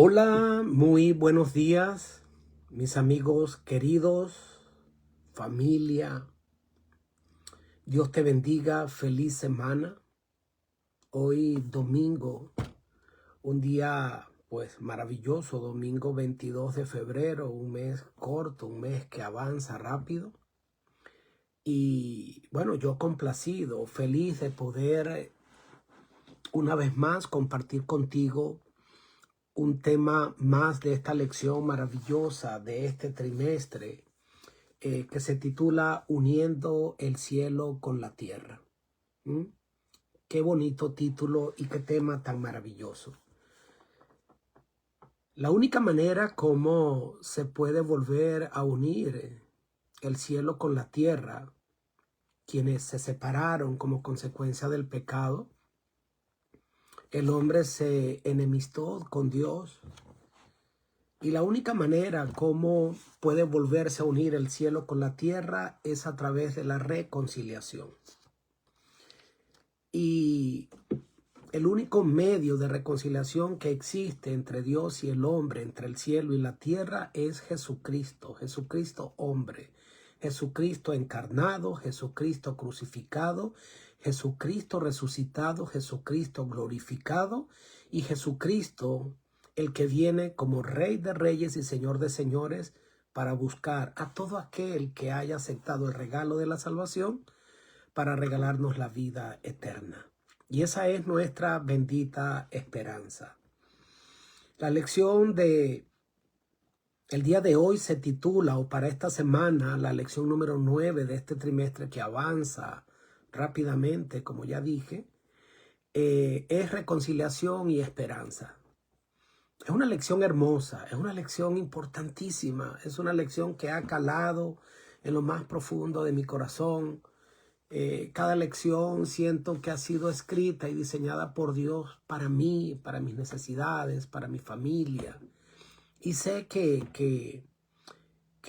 Hola, muy buenos días, mis amigos queridos, familia. Dios te bendiga, feliz semana. Hoy domingo, un día pues maravilloso, domingo 22 de febrero, un mes corto, un mes que avanza rápido. Y bueno, yo complacido, feliz de poder una vez más compartir contigo un tema más de esta lección maravillosa de este trimestre que se titula Uniendo el cielo con la tierra. ¿Mm? Qué bonito título y qué tema tan maravilloso. La única manera como se puede volver a unir el cielo con la tierra, quienes se separaron como consecuencia del pecado, el hombre se enemistó con Dios. Y la única manera como puede volverse a unir el cielo con la tierra es a través de la reconciliación. Y el único medio de reconciliación que existe entre Dios y el hombre, entre el cielo y la tierra, es Jesucristo. Jesucristo hombre, Jesucristo encarnado, Jesucristo crucificado, Jesucristo resucitado, Jesucristo glorificado y Jesucristo el que viene como Rey de Reyes y Señor de Señores para buscar a todo aquel que haya aceptado el regalo de la salvación para regalarnos la vida eterna. Y esa es nuestra bendita esperanza. La lección de el día de hoy se titula, o para esta semana, la lección número 9 de este trimestre que avanza rápidamente, como ya dije, es reconciliación y esperanza. Es una lección hermosa, es una lección importantísima, es una lección que ha calado en lo más profundo de mi corazón. Cada lección siento que ha sido escrita y diseñada por Dios para mí, para mis necesidades, para mi familia. Y sé que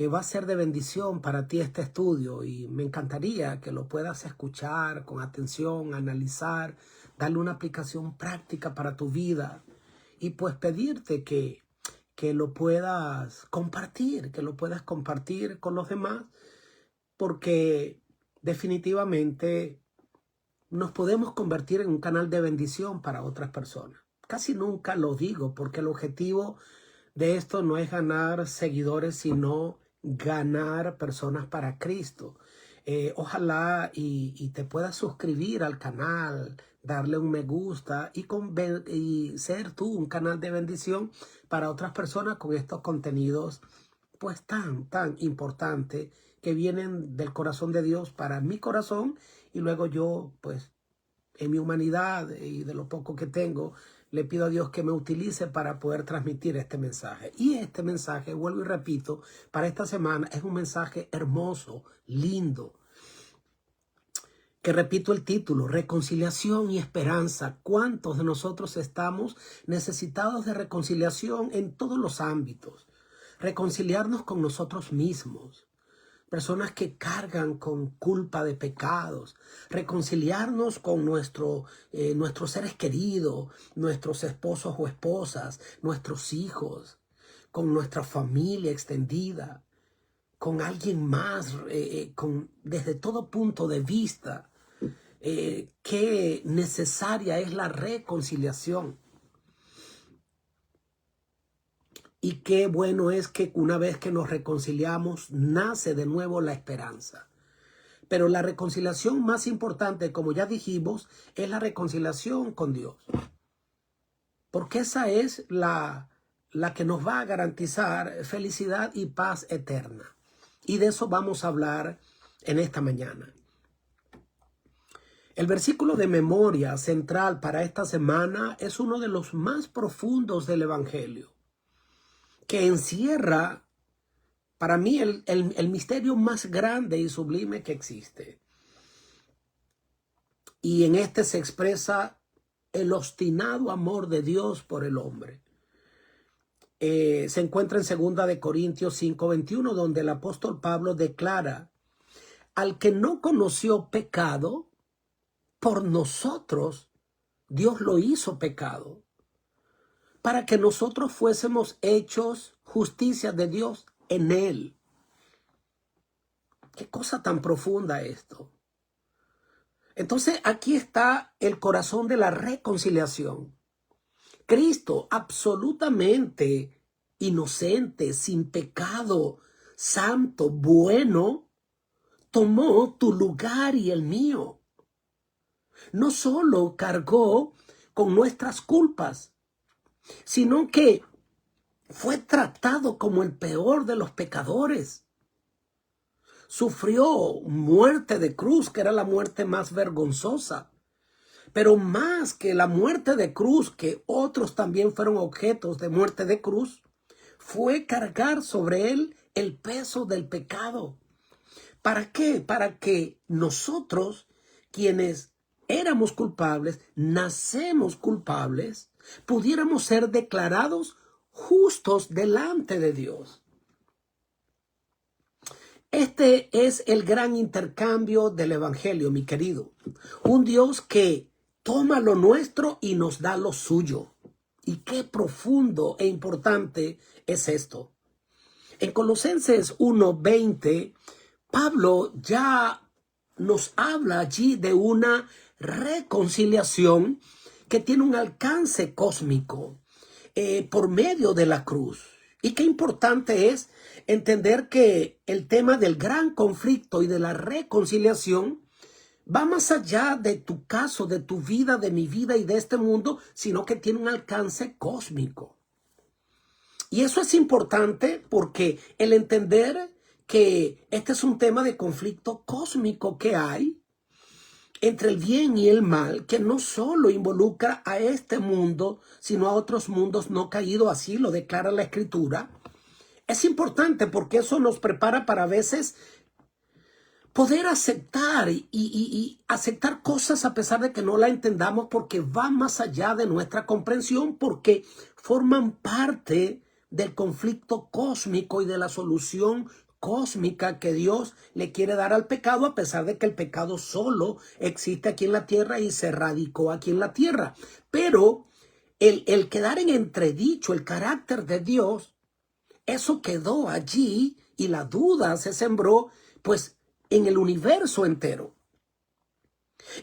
va a ser de bendición para ti este estudio y me encantaría que lo puedas escuchar con atención, analizar, darle una aplicación práctica para tu vida y pues pedirte que lo puedas compartir, con los demás, porque definitivamente nos podemos convertir en un canal de bendición para otras personas. Casi nunca lo digo porque el objetivo de esto no es ganar seguidores, sino ganar personas para Cristo. Ojalá y te puedas suscribir al canal, darle un me gusta y ser tú un canal de bendición para otras personas con estos contenidos pues tan importantes que vienen del corazón de Dios para mi corazón y luego yo pues en mi humanidad y de lo poco que tengo le pido a Dios que me utilice para poder transmitir este mensaje. Y este mensaje, vuelvo y repito, para esta semana es un mensaje hermoso, lindo, que repito el título, reconciliación y esperanza. ¿Cuántos de nosotros estamos necesitados de reconciliación en todos los ámbitos? Reconciliarnos con nosotros mismos. Personas que cargan con culpa de pecados, reconciliarnos con nuestros seres queridos, nuestros esposos o esposas, nuestros hijos, con nuestra familia extendida, con alguien más, desde todo punto de vista, qué necesaria es la reconciliación. Y qué bueno es que una vez que nos reconciliamos, nace de nuevo la esperanza. Pero la reconciliación más importante, como ya dijimos, es la reconciliación con Dios. Porque esa es la que nos va a garantizar felicidad y paz eterna. Y de eso vamos a hablar en esta mañana. El versículo de memoria central para esta semana es uno de los más profundos del Evangelio, que encierra para mí el misterio más grande y sublime que existe. Y en este se expresa el obstinado amor de Dios por el hombre. Se encuentra en 2 de Corintios 5:21, donde el apóstol Pablo declara: al que no conoció pecado, por nosotros Dios lo hizo pecado, para que nosotros fuésemos hechos justicia de Dios en Él. Qué cosa tan profunda esto. Entonces aquí está el corazón de la reconciliación. Cristo, absolutamente inocente, sin pecado, santo, bueno, tomó tu lugar y el mío. No solo cargó con nuestras culpas, sino que fue tratado como el peor de los pecadores. Sufrió muerte de cruz, que era la muerte más vergonzosa. Pero más que la muerte de cruz, que otros también fueron objetos de muerte de cruz, fue cargar sobre él el peso del pecado. ¿Para qué? Para que nosotros, quienes éramos culpables, nacemos culpables, pudiéramos ser declarados justos delante de Dios. Este es el gran intercambio del evangelio, mi querido. Un Dios que toma lo nuestro y nos da lo suyo. Y qué profundo e importante es esto. En Colosenses 1:20, Pablo ya nos habla allí de una reconciliación que tiene un alcance cósmico por medio de la cruz. Y qué importante es entender que el tema del gran conflicto y de la reconciliación va más allá de tu caso, de tu vida, de mi vida y de este mundo, sino que tiene un alcance cósmico. Y eso es importante porque el entender que este es un tema de conflicto cósmico que hay entre el bien y el mal, que no solo involucra a este mundo, sino a otros mundos no caídos, así lo declara la Escritura. Es importante porque eso nos prepara para a veces poder aceptar y aceptar cosas a pesar de que no la entendamos, porque va más allá de nuestra comprensión, porque forman parte del conflicto cósmico y de la solución cósmica que Dios le quiere dar al pecado, a pesar de que el pecado solo existe aquí en la tierra y se radicó aquí en la tierra. Pero el quedar en entredicho el carácter de Dios, eso quedó allí y la duda se sembró pues en el universo entero.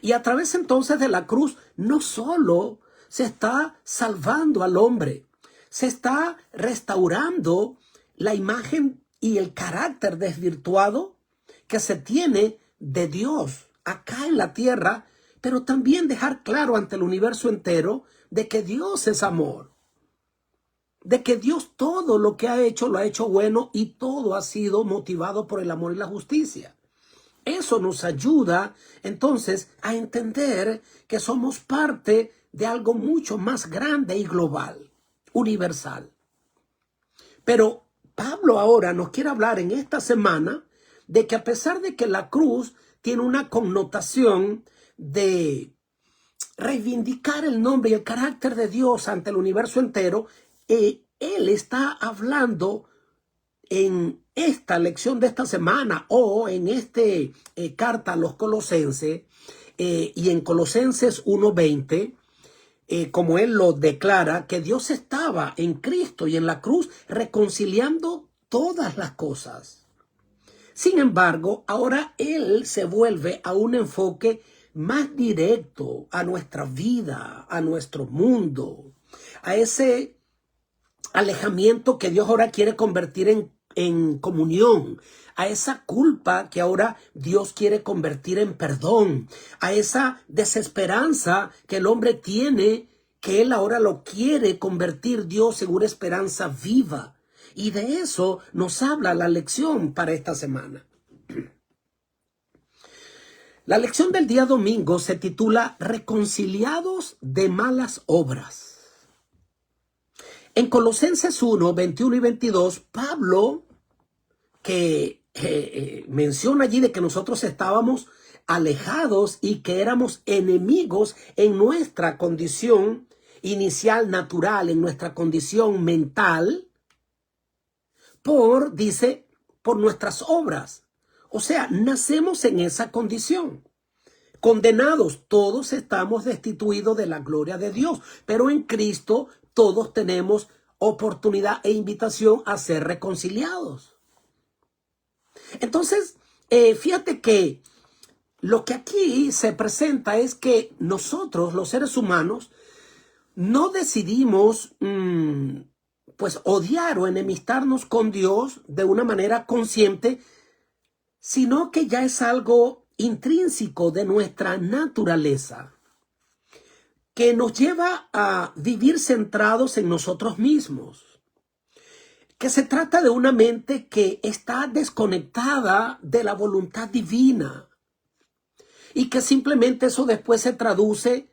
Y a través entonces de la cruz no solo se está salvando al hombre, se está restaurando la imagen y el carácter desvirtuado que se tiene de Dios acá en la tierra, pero también dejar claro ante el universo entero de que Dios es amor, de que Dios todo lo que ha hecho lo ha hecho bueno y todo ha sido motivado por el amor y la justicia. Eso nos ayuda entonces a entender que somos parte de algo mucho más grande y global, universal. Pero Pablo ahora nos quiere hablar en esta semana de que a pesar de que la cruz tiene una connotación de reivindicar el nombre y el carácter de Dios ante el universo entero, él está hablando en esta lección de esta semana o en este carta a los Colosenses y en Colosenses 1:20, como él lo declara, que Dios estaba en Cristo y en la cruz reconciliando todas las cosas. Sin embargo, ahora él se vuelve a un enfoque más directo a nuestra vida, a nuestro mundo, a ese alejamiento que Dios ahora quiere convertir en comunión, a esa culpa que ahora Dios quiere convertir en perdón, a esa desesperanza que el hombre tiene, que él ahora lo quiere convertir Dios en una esperanza viva. Y de eso nos habla la lección para esta semana. La lección del día domingo se titula Reconciliados de malas obras. En Colosenses 1, 21 y 22, Pablo, que menciona allí de que nosotros estábamos alejados y que éramos enemigos en nuestra condición inicial natural, en nuestra condición mental, dice, por nuestras obras. O sea, nacemos en esa condición. Condenados, todos estamos destituidos de la gloria de Dios, pero en Cristo todos tenemos oportunidad e invitación a ser reconciliados. Entonces, fíjate que lo que aquí se presenta es que nosotros, los seres humanos, no decidimos pues odiar o enemistarnos con Dios de una manera consciente, sino que ya es algo intrínseco de nuestra naturaleza, que nos lleva a vivir centrados en nosotros mismos, que se trata de una mente que está desconectada de la voluntad divina y que simplemente eso después se traduce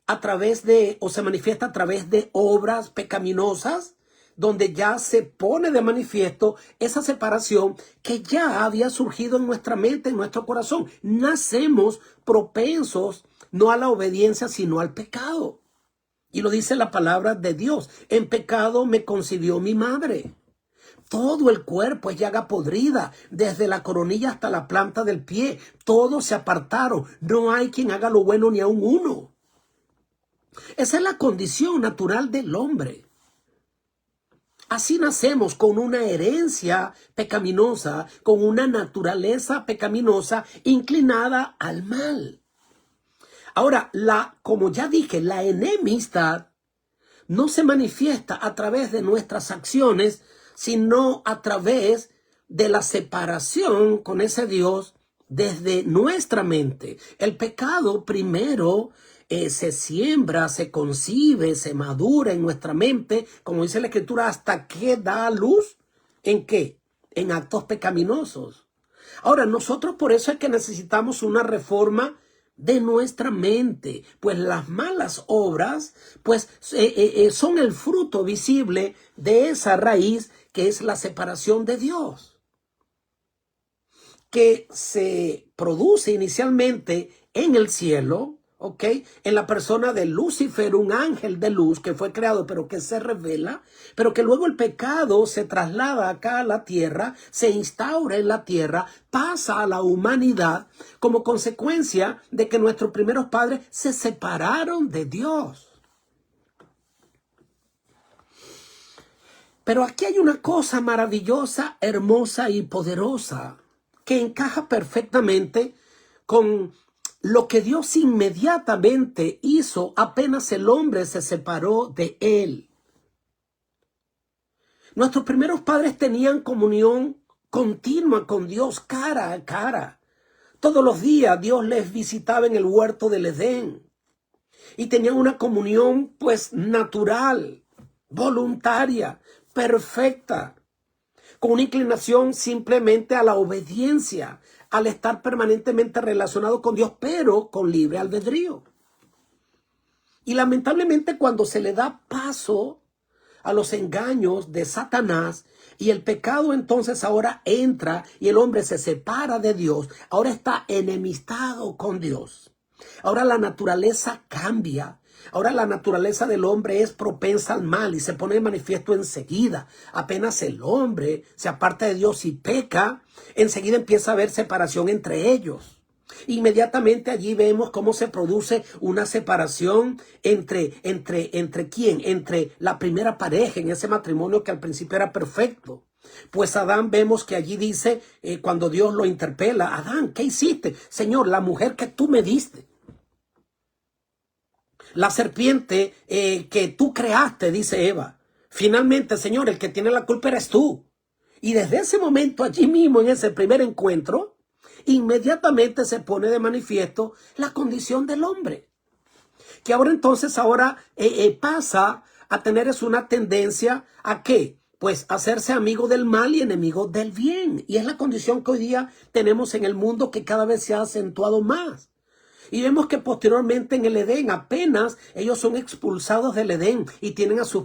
a través de, o se manifiesta a través de obras pecaminosas, donde ya se pone de manifiesto esa separación que ya había surgido en nuestra mente, en nuestro corazón. Nacemos propensos no a la obediencia, sino al pecado. Y lo dice la palabra de Dios: en pecado me concibió mi madre. Todo el cuerpo es llaga podrida, desde la coronilla hasta la planta del pie. Todos se apartaron. No hay quien haga lo bueno ni aun uno. Esa es la condición natural del hombre. Así nacemos con una herencia pecaminosa, con una naturaleza pecaminosa inclinada al mal. Ahora, como ya dije, la enemistad no se manifiesta a través de nuestras acciones, sino a través de la separación con ese Dios desde nuestra mente. El pecado primero se siembra, se concibe, se madura en nuestra mente, como dice la Escritura, hasta que da luz. ¿En qué? En actos pecaminosos. Ahora, nosotros por eso es que necesitamos una reforma de nuestra mente, pues las malas obras pues son el fruto visible de esa raíz que es la separación de Dios, que se produce inicialmente en el cielo, ¿ok? En la persona de Lucifer, un ángel de luz que fue creado pero que se revela, pero que luego el pecado se traslada acá a la tierra, se instaura en la tierra, pasa a la humanidad como consecuencia de que nuestros primeros padres se separaron de Dios. Pero aquí hay una cosa maravillosa, hermosa y poderosa que encaja perfectamente con lo que Dios inmediatamente hizo apenas el hombre se separó de él. Nuestros primeros padres tenían comunión continua con Dios cara a cara. Todos los días Dios les visitaba en el huerto del Edén y tenían una comunión pues natural, voluntaria, perfecta, con una inclinación simplemente a la obediencia, al estar permanentemente relacionado con Dios, pero con libre albedrío. Y lamentablemente cuando se le da paso a los engaños de Satanás y el pecado entonces ahora entra y el hombre se separa de Dios, ahora está enemistado con Dios. Ahora la naturaleza cambia. Ahora la naturaleza del hombre es propensa al mal y se pone de manifiesto enseguida. Apenas el hombre se aparta de Dios y peca, enseguida empieza a haber separación entre ellos. Inmediatamente allí vemos cómo se produce una separación entre quién, entre la primera pareja en ese matrimonio que al principio era perfecto. Pues Adán vemos que allí dice, cuando Dios lo interpela: Adán, ¿qué hiciste? Señor, la mujer que tú me diste. La serpiente que tú creaste, dice Eva. Finalmente, Señor, el que tiene la culpa eres tú. Y desde ese momento, allí mismo, en ese primer encuentro, inmediatamente se pone de manifiesto la condición del hombre. Que ahora entonces, pasa a tener una tendencia a ¿qué? Pues hacerse amigo del mal y enemigo del bien. Y es la condición que hoy día tenemos en el mundo, que cada vez se ha acentuado más. Y vemos que posteriormente en el Edén, apenas ellos son expulsados del Edén y tienen a sus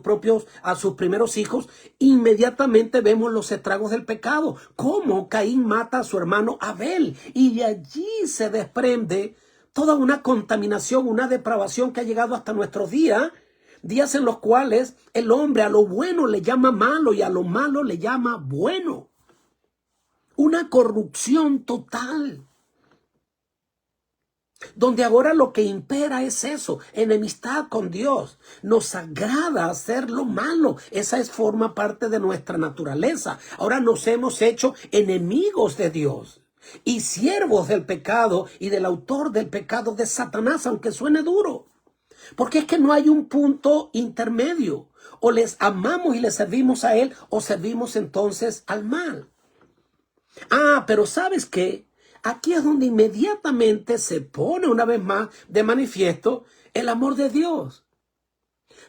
primeros hijos, inmediatamente vemos los estragos del pecado. Cómo Caín mata a su hermano Abel. Y de allí se desprende toda una contaminación, una depravación que ha llegado hasta nuestros días. Días en los cuales el hombre a lo bueno le llama malo y a lo malo le llama bueno. Una corrupción total. donde ahora lo que impera es eso, enemistad con Dios. Nos agrada hacer lo malo. Esa forma parte de nuestra naturaleza. Ahora nos hemos hecho enemigos de Dios y siervos del pecado y del autor del pecado, de Satanás, aunque suene duro. Porque es que no hay un punto intermedio. O les amamos y les servimos a Él, o servimos entonces al mal. Pero ¿sabes qué? Aquí es donde inmediatamente se pone una vez más de manifiesto el amor de Dios.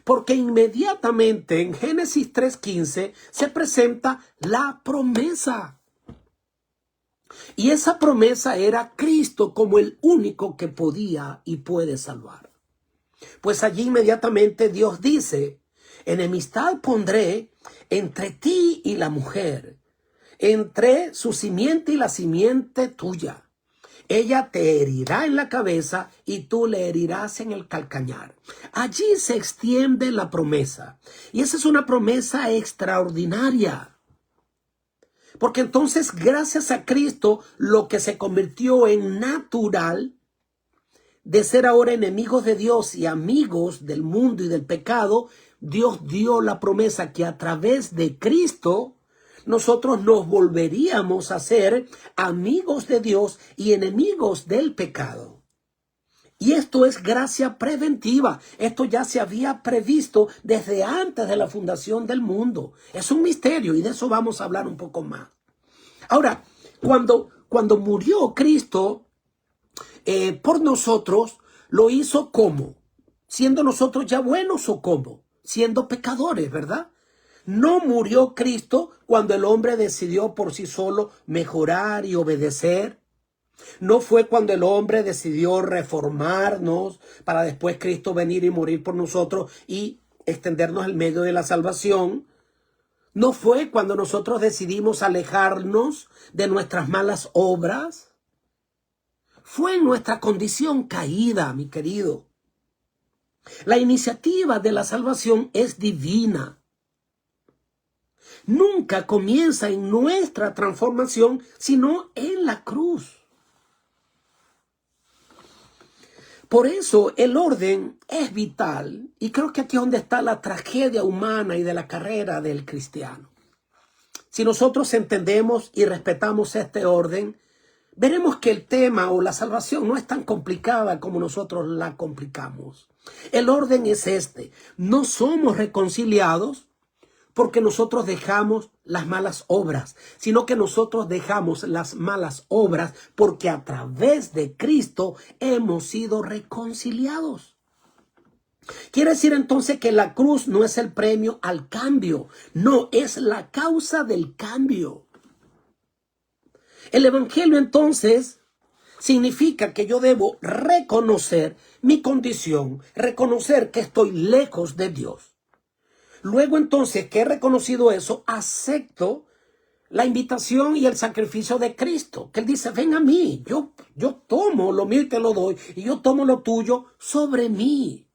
Porque inmediatamente en Génesis 3:15 se presenta la promesa. Y esa promesa era Cristo como el único que podía y puede salvar. Pues allí inmediatamente Dios dice: enemistad pondré entre ti y la mujer, entre su simiente y la simiente tuya. Ella te herirá en la cabeza y tú le herirás en el calcañar. Allí se extiende la promesa. Y esa es una promesa extraordinaria. Porque entonces, gracias a Cristo, lo que se convirtió en natural, de ser ahora enemigos de Dios y amigos del mundo y del pecado, Dios dio la promesa que a través de Cristo nosotros nos volveríamos a ser amigos de Dios y enemigos del pecado. Y esto es gracia preventiva. Esto ya se había previsto desde antes de la fundación del mundo. Es un misterio y de eso vamos a hablar un poco más. Ahora, cuando murió Cristo por nosotros, lo hizo ¿cómo? Siendo nosotros ya buenos, o ¿cómo? Siendo pecadores, ¿verdad? No murió Cristo cuando el hombre decidió por sí solo mejorar y obedecer. No fue cuando el hombre decidió reformarnos para después Cristo venir y morir por nosotros y extendernos el medio de la salvación. No fue cuando nosotros decidimos alejarnos de nuestras malas obras. Fue en nuestra condición caída, mi querido. La iniciativa de la salvación es divina. Nunca comienza en nuestra transformación, sino en la cruz. Por eso el orden es vital, y creo que aquí es donde está la tragedia humana y de la carrera del cristiano. Si nosotros entendemos y respetamos este orden, veremos que el tema o la salvación no es tan complicada como nosotros la complicamos. El orden es este: no somos reconciliados porque nosotros dejamos las malas obras, sino que nosotros dejamos las malas obras porque a través de Cristo hemos sido reconciliados. Quiere decir entonces que la cruz no es el premio al cambio, no, es la causa del cambio. El evangelio entonces significa que yo debo reconocer mi condición, reconocer que estoy lejos de Dios. Luego entonces que he reconocido eso, acepto la invitación y el sacrificio de Cristo, que Él dice: ven a mí, yo tomo lo mío y te lo doy, y yo tomo lo tuyo sobre mí.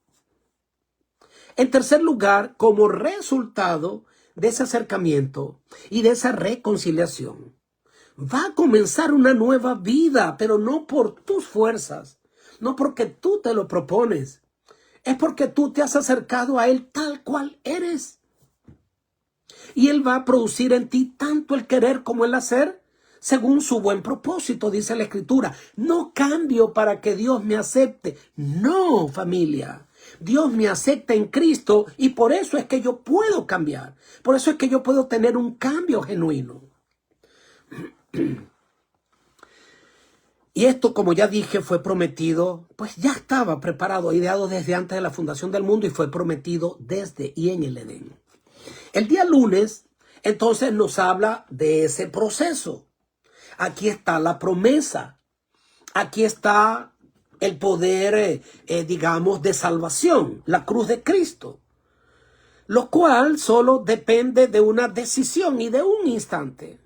En tercer lugar, como resultado de ese acercamiento y de esa reconciliación, va a comenzar una nueva vida, pero no por tus fuerzas, no porque tú te lo propones. Es porque tú te has acercado a Él tal cual eres. Y Él va a producir en ti tanto el querer como el hacer, según su buen propósito, dice la Escritura. No cambio para que Dios me acepte. No, familia. Dios me acepta en Cristo y por eso es que yo puedo cambiar. Por eso es que yo puedo tener un cambio genuino. Y esto, como ya dije, fue prometido, pues ya estaba preparado, ideado desde antes de la fundación del mundo y fue prometido desde y en el Edén. El día lunes, entonces, nos habla de ese proceso. Aquí está la promesa. Aquí está el poder, digamos, de salvación, la cruz de Cristo. Lo cual solo depende de una decisión y de un instante.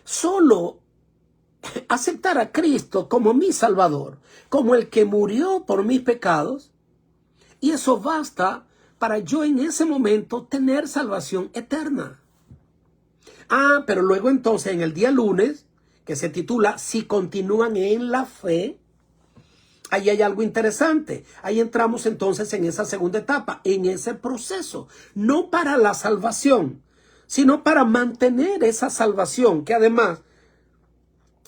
Solo aceptar a Cristo como mi Salvador, como el que murió por mis pecados, y eso basta para yo en ese momento tener salvación eterna. Pero luego entonces en el día lunes, que se titula Si continúan en la fe. Ahí hay algo interesante. Ahí entramos entonces en esa segunda etapa, en ese proceso. No para la salvación, sino para mantener esa salvación, que además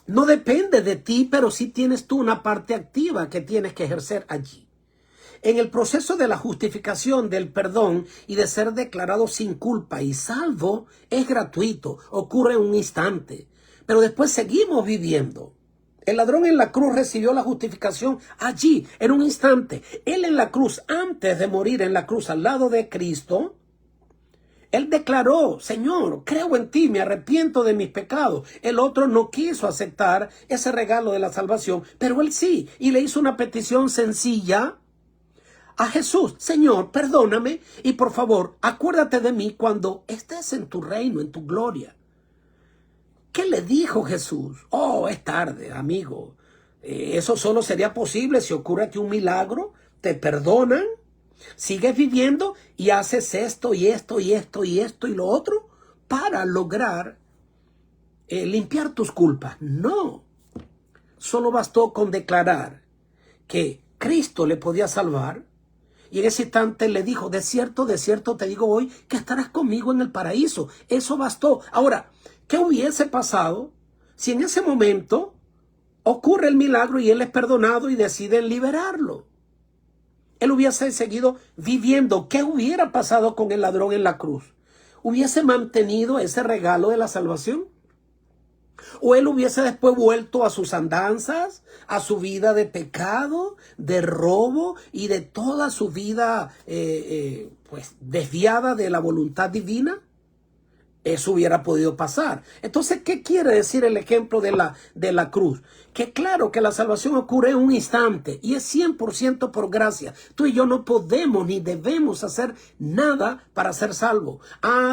no depende de ti, pero sí tienes tú una parte activa que tienes que ejercer allí. En el proceso de la justificación, del perdón y de ser declarado sin culpa y salvo, es gratuito, ocurre en un instante. Pero después seguimos viviendo. El ladrón en la cruz recibió la justificación allí, en un instante. Él en la cruz, antes de morir en la cruz al lado de Cristo, él declaró: Señor, creo en ti, me arrepiento de mis pecados. El otro no quiso aceptar ese regalo de la salvación, pero él sí, y le hizo una petición sencilla a Jesús: Señor, perdóname y por favor, acuérdate de mí cuando estés en tu reino, en tu gloria. ¿Qué le dijo Jesús? Oh, es tarde, amigo. Eso solo sería posible si ocurre aquí un milagro. Te perdonan, sigues viviendo y haces esto y esto y esto y esto y lo otro para lograr limpiar tus culpas. No. Solo bastó con declarar que Cristo le podía salvar. Y en ese instante le dijo: de cierto te digo hoy que estarás conmigo en el paraíso. Eso bastó. Ahora, ¿qué hubiese pasado si en ese momento ocurre el milagro y él es perdonado y deciden liberarlo? Él hubiese seguido viviendo. ¿Qué hubiera pasado con el ladrón en la cruz? ¿Hubiese mantenido ese regalo de la salvación? ¿O él hubiese después vuelto a sus andanzas, a su vida de pecado, de robo y de toda su vida pues desviada de la voluntad divina? Eso hubiera podido pasar. Entonces, ¿qué quiere decir el ejemplo de la cruz? Que claro que la salvación ocurre en un instante y es 100% por gracia. Tú y yo no podemos ni debemos hacer nada para ser salvos.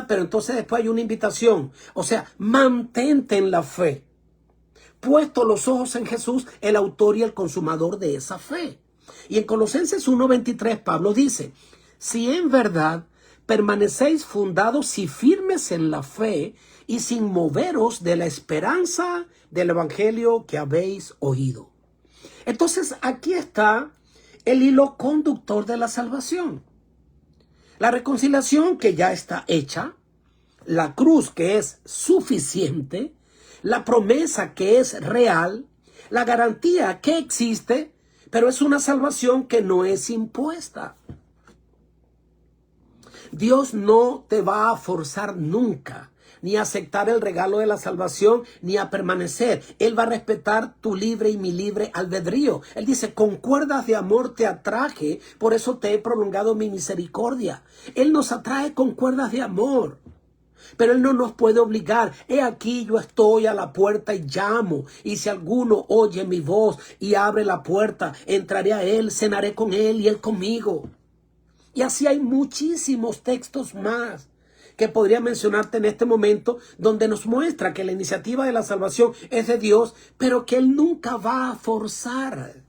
Pero entonces después hay una invitación. O sea, mantente en la fe. Puesto los ojos en Jesús, el autor y el consumador de esa fe. Y en Colosenses 1:23 Pablo dice: si en verdad permanecéis fundados y firmes en la fe y sin moveros de la esperanza del evangelio que habéis oído. Entonces aquí está el hilo conductor de la salvación. La reconciliación que ya está hecha, la cruz que es suficiente, la promesa que es real, la garantía que existe, pero es una salvación que no es impuesta. Dios no te va a forzar nunca, ni a aceptar el regalo de la salvación, ni a permanecer. Él va a respetar tu libre y mi libre albedrío. Él dice: con cuerdas de amor te atraje, por eso te he prolongado mi misericordia. Él nos atrae con cuerdas de amor. Pero Él no nos puede obligar. He aquí, yo estoy a la puerta y llamo. Y si alguno oye mi voz y abre la puerta, entraré a Él, cenaré con Él y Él conmigo. Y así hay muchísimos textos más que podría mencionarte en este momento, donde nos muestra que la iniciativa de la salvación es de Dios, pero que Él nunca va a forzar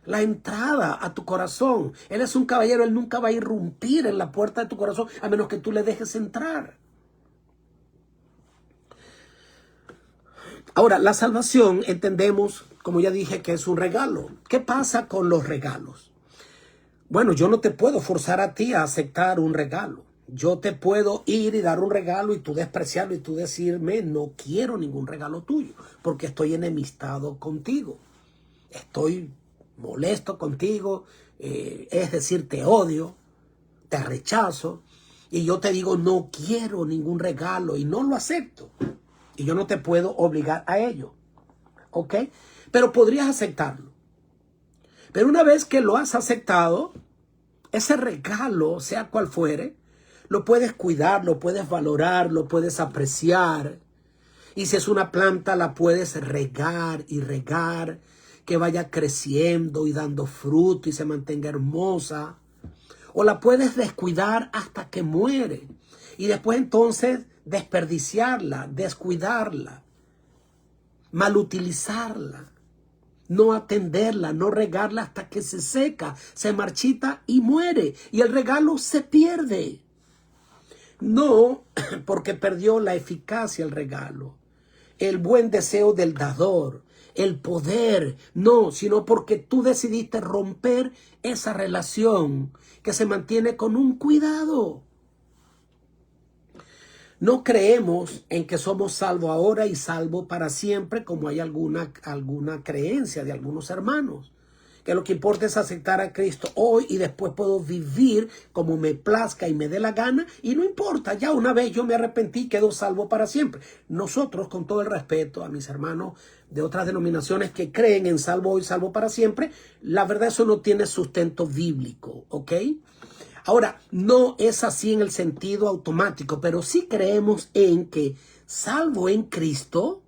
la entrada a tu corazón. Él es un caballero, Él nunca va a irrumpir en la puerta de tu corazón a menos que tú le dejes entrar. Ahora, la salvación entendemos, como ya dije, que es un regalo. ¿Qué pasa con los regalos? Bueno, yo no te puedo forzar a ti a aceptar un regalo. Yo te puedo ir y dar un regalo y tú despreciarlo y tú decirme: no quiero ningún regalo tuyo porque estoy enemistado contigo. Estoy molesto contigo, es decir, te odio, te rechazo. Y yo te digo: no quiero ningún regalo y no lo acepto. Y yo no te puedo obligar a ello. ¿Ok? Pero podrías aceptarlo. Pero una vez que lo has aceptado, ese regalo, sea cual fuere, lo puedes cuidar, lo puedes valorar, lo puedes apreciar. Y si es una planta, la puedes regar y regar, que vaya creciendo y dando fruto y se mantenga hermosa. O la puedes descuidar hasta que muere. Y después entonces desperdiciarla, descuidarla, malutilizarla. No atenderla, no regarla hasta que se seca, se marchita y muere. Y el regalo se pierde. No porque perdió la eficacia el regalo. el buen deseo del dador, el poder, no, sino porque tú decidiste romper esa relación que se mantiene con un cuidado. No creemos en que somos salvos ahora y salvos para siempre, como hay alguna creencia de algunos hermanos. Que lo que importa es aceptar a Cristo hoy y después puedo vivir como me plazca y me dé la gana. Y no importa, ya una vez yo me arrepentí y quedo salvo para siempre. Nosotros, con todo el respeto a mis hermanos de otras denominaciones que creen en salvo hoy, salvo para siempre, la verdad eso no tiene sustento bíblico, ¿ok? Ahora, no es así en el sentido automático, pero sí creemos en que salvo en Cristo,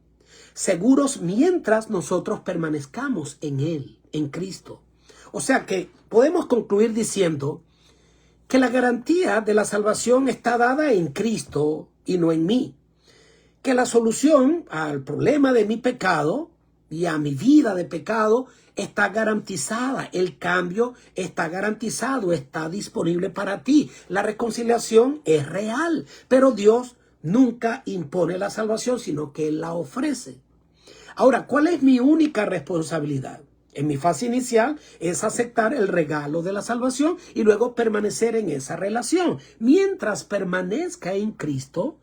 seguros mientras nosotros permanezcamos en Él, en Cristo. O sea que podemos concluir diciendo que la garantía de la salvación está dada en Cristo y no en mí. Que la solución al problema de mi pecado y a mi vida de pecado está garantizada. El cambio está garantizado, está disponible para ti. La reconciliación es real, pero Dios nunca impone la salvación, sino que Él la ofrece. Ahora, ¿cuál es mi única responsabilidad? En mi fase inicial es aceptar el regalo de la salvación y luego permanecer en esa relación. Mientras permanezca en Cristo,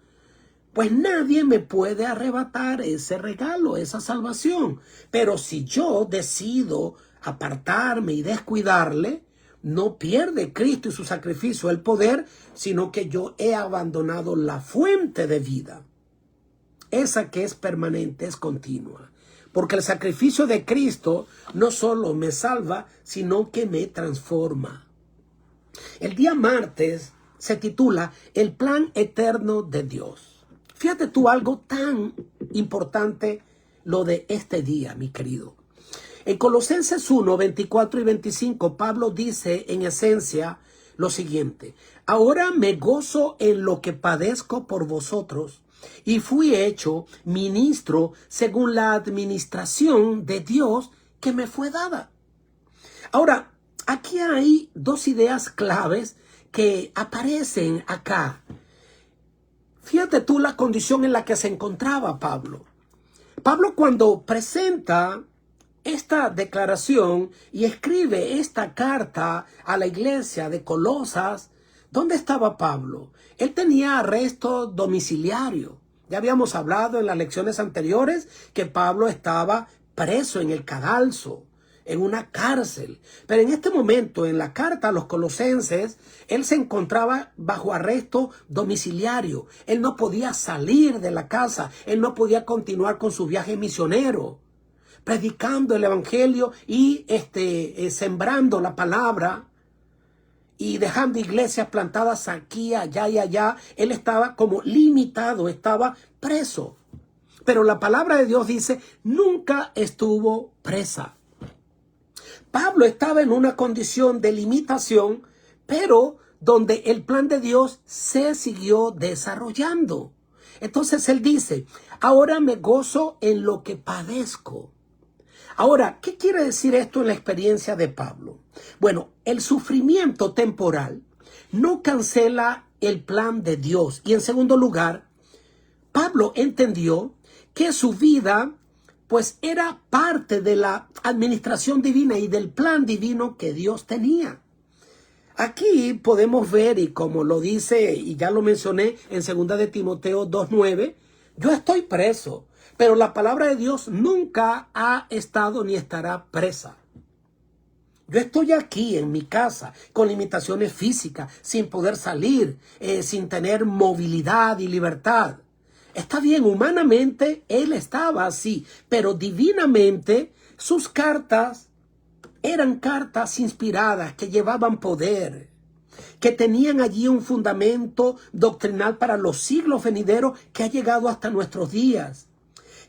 pues nadie me puede arrebatar ese regalo, esa salvación. Pero si yo decido apartarme y descuidarle, no pierde Cristo y su sacrificio el poder, sino que yo he abandonado la fuente de vida. Esa que es permanente, es continua. Porque el sacrificio de Cristo no solo me salva, sino que me transforma. El día martes se titula El plan eterno de Dios. Fíjate tú algo tan importante lo de este día, mi querido. En Colosenses 1, 24 y 25, Pablo dice en esencia lo siguiente: ahora me gozo en lo que padezco por vosotros, y fui hecho ministro según la administración de Dios que me fue dada. Ahora, aquí hay dos ideas claves que aparecen acá. Fíjate tú la condición en la que se encontraba Pablo. Pablo, cuando presenta esta declaración y escribe esta carta a la iglesia de Colosas, ¿dónde estaba Pablo? Él tenía arresto domiciliario. Ya habíamos hablado en las lecciones anteriores que Pablo estaba preso en el cadalso, en una cárcel. Pero en este momento, en la carta a los colosenses, él se encontraba bajo arresto domiciliario. Él no podía salir de la casa. Él no podía continuar con su viaje misionero, predicando el evangelio y sembrando la palabra y dejando iglesias plantadas aquí, allá y allá. Él estaba como limitado, estaba preso. Pero la palabra de Dios dice, nunca estuvo presa. Pablo estaba en una condición de limitación, pero donde el plan de Dios se siguió desarrollando. Entonces él dice, ahora me gozo en lo que padezco. Ahora, ¿qué quiere decir esto en la experiencia de Pablo? Bueno, el sufrimiento temporal no cancela el plan de Dios. Y en segundo lugar, Pablo entendió que su vida pues era parte de la administración divina y del plan divino que Dios tenía. Aquí podemos ver, y como lo dice, y ya lo mencioné en 2 de Timoteo 2:9, yo estoy preso, pero la palabra de Dios nunca ha estado ni estará presa. Yo estoy aquí en mi casa con limitaciones físicas, sin poder salir, sin tener movilidad y libertad. Está bien, humanamente él estaba así, pero divinamente sus cartas eran cartas inspiradas que llevaban poder, que tenían allí un fundamento doctrinal para los siglos venideros que ha llegado hasta nuestros días,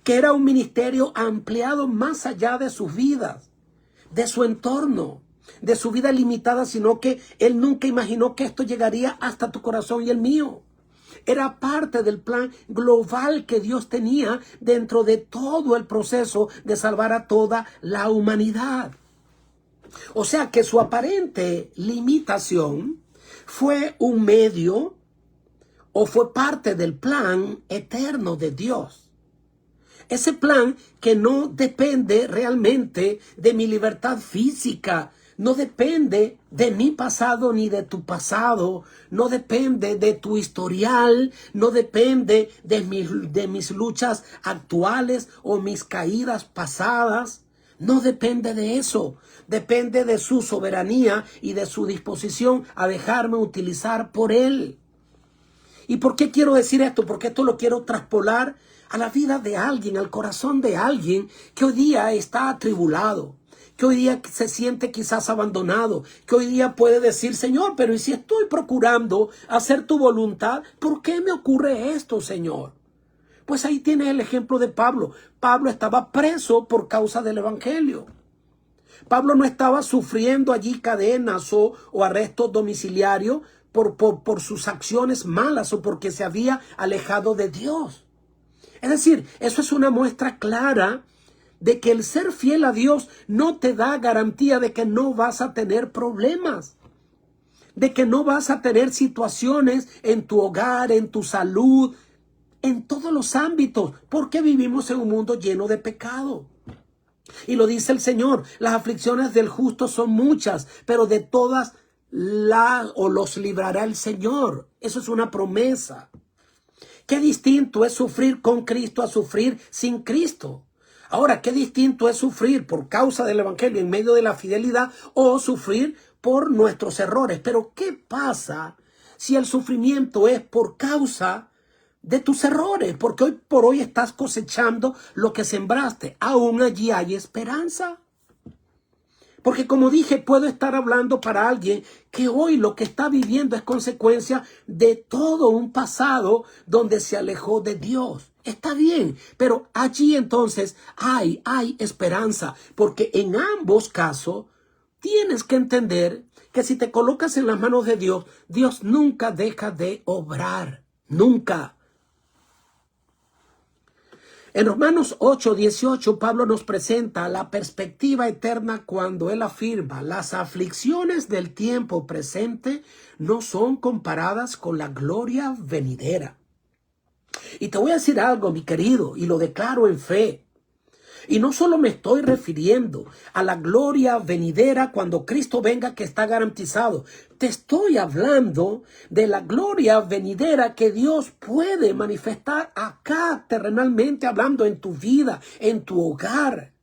que era un ministerio ampliado más allá de sus vidas, de su entorno, de su vida limitada, sino que él nunca imaginó que esto llegaría hasta tu corazón y el mío. Era parte del plan global que Dios tenía dentro de todo el proceso de salvar a toda la humanidad. O sea que su aparente limitación fue un medio o fue parte del plan eterno de Dios. Ese plan que no depende realmente de mi libertad física, no depende de mi pasado ni de tu pasado, no depende de tu historial, no depende de mis luchas actuales o mis caídas pasadas. No depende de eso, depende de su soberanía y de su disposición a dejarme utilizar por Él. ¿Y por qué quiero decir esto? Porque esto lo quiero traspolar a la vida de alguien, al corazón de alguien que hoy día está atribulado, que hoy día se siente quizás abandonado, que hoy día puede decir, Señor, pero ¿y si estoy procurando hacer tu voluntad? ¿Por qué me ocurre esto, Señor? Pues ahí tienes el ejemplo de Pablo. Pablo estaba preso por causa del evangelio. Pablo no estaba sufriendo allí cadenas o arrestos domiciliarios por sus acciones malas o porque se había alejado de Dios. Es decir, eso es una muestra clara de que el ser fiel a Dios no te da garantía de que no vas a tener problemas, de que no vas a tener situaciones en tu hogar, en tu salud, en todos los ámbitos, porque vivimos en un mundo lleno de pecado. Y lo dice el Señor, las aflicciones del justo son muchas, pero de todas los librará el Señor. Eso es una promesa. Qué distinto es sufrir con Cristo a sufrir sin Cristo. Ahora, qué distinto es sufrir por causa del evangelio en medio de la fidelidad o sufrir por nuestros errores. Pero ¿qué pasa si el sufrimiento es por causa de tus errores? Porque hoy por hoy estás cosechando lo que sembraste. Aún allí hay esperanza. Porque como dije, puedo estar hablando para alguien que hoy lo que está viviendo es consecuencia de todo un pasado donde se alejó de Dios. Está bien, pero allí entonces hay esperanza. Porque en ambos casos tienes que entender que si te colocas en las manos de Dios, Dios nunca deja de obrar. Nunca. En Romanos 8:18, Pablo nos presenta la perspectiva eterna cuando él afirma: las aflicciones del tiempo presente no son comparadas con la gloria venidera. Y te voy a decir algo, mi querido, y lo declaro en fe. Y no solo me estoy refiriendo a la gloria venidera cuando Cristo venga, que está garantizado. Te estoy hablando de la gloria venidera que Dios puede manifestar acá terrenalmente, hablando en tu vida, en tu hogar.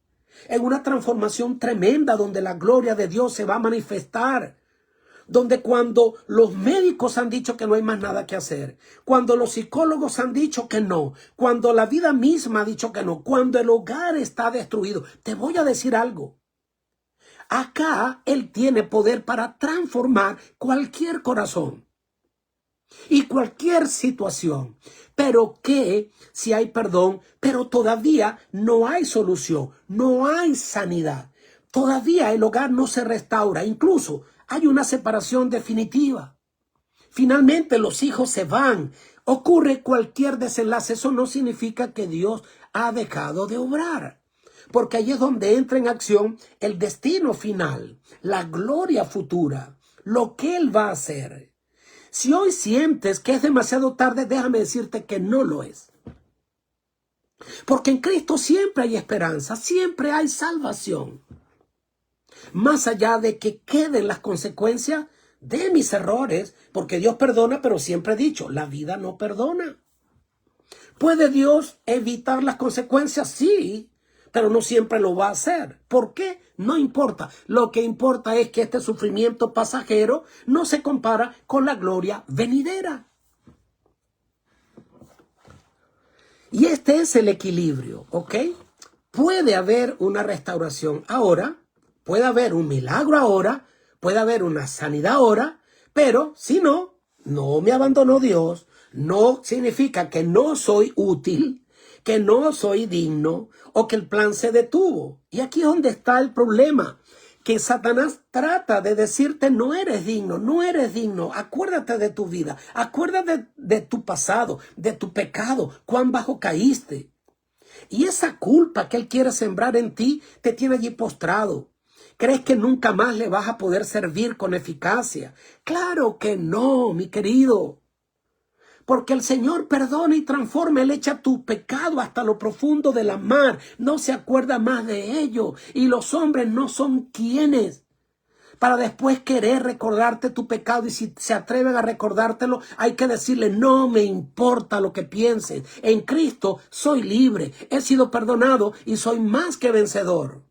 En una transformación tremenda donde la gloria de Dios se va a manifestar. Donde cuando los médicos han dicho que no hay más nada que hacer, cuando los psicólogos han dicho que no, cuando la vida misma ha dicho que no, cuando el hogar está destruido, te voy a decir algo. Acá Él tiene poder para transformar cualquier corazón y cualquier situación. Pero que si hay perdón, pero todavía no hay solución, no hay sanidad. Todavía el hogar no se restaura, incluso hay una separación definitiva. Finalmente los hijos se van. Ocurre cualquier desenlace. Eso no significa que Dios ha dejado de obrar. Porque ahí es donde entra en acción el destino final, la gloria futura, lo que Él va a hacer. Si hoy sientes que es demasiado tarde, déjame decirte que no lo es. Porque en Cristo siempre hay esperanza, siempre hay salvación. Más allá de que queden las consecuencias de mis errores, porque Dios perdona, pero siempre he dicho, la vida no perdona. ¿Puede Dios evitar las consecuencias? Sí, pero no siempre lo va a hacer. ¿Por qué? No importa. Lo que importa es que este sufrimiento pasajero no se compara con la gloria venidera. Y este es el equilibrio, ¿ok? Puede haber una restauración ahora, puede haber un milagro ahora, puede haber una sanidad ahora, pero si no, no me abandonó Dios, no significa que no soy útil, que no soy digno o que el plan se detuvo. Y aquí es donde está el problema, que Satanás trata de decirte no eres digno, no eres digno. Acuérdate de tu vida, acuérdate de tu pasado, de tu pecado, cuán bajo caíste. Y esa culpa que él quiere sembrar en ti te tiene allí postrado. ¿Crees que nunca más le vas a poder servir con eficacia? Claro que no, mi querido. Porque el Señor perdona y transforma. Él echa tu pecado hasta lo profundo de la mar. No se acuerda más de ello. Y los hombres no son quienes para después querer recordarte tu pecado. Y si se atreven a recordártelo, hay que decirle: no me importa lo que pienses. En Cristo soy libre. He sido perdonado y soy más que vencedor.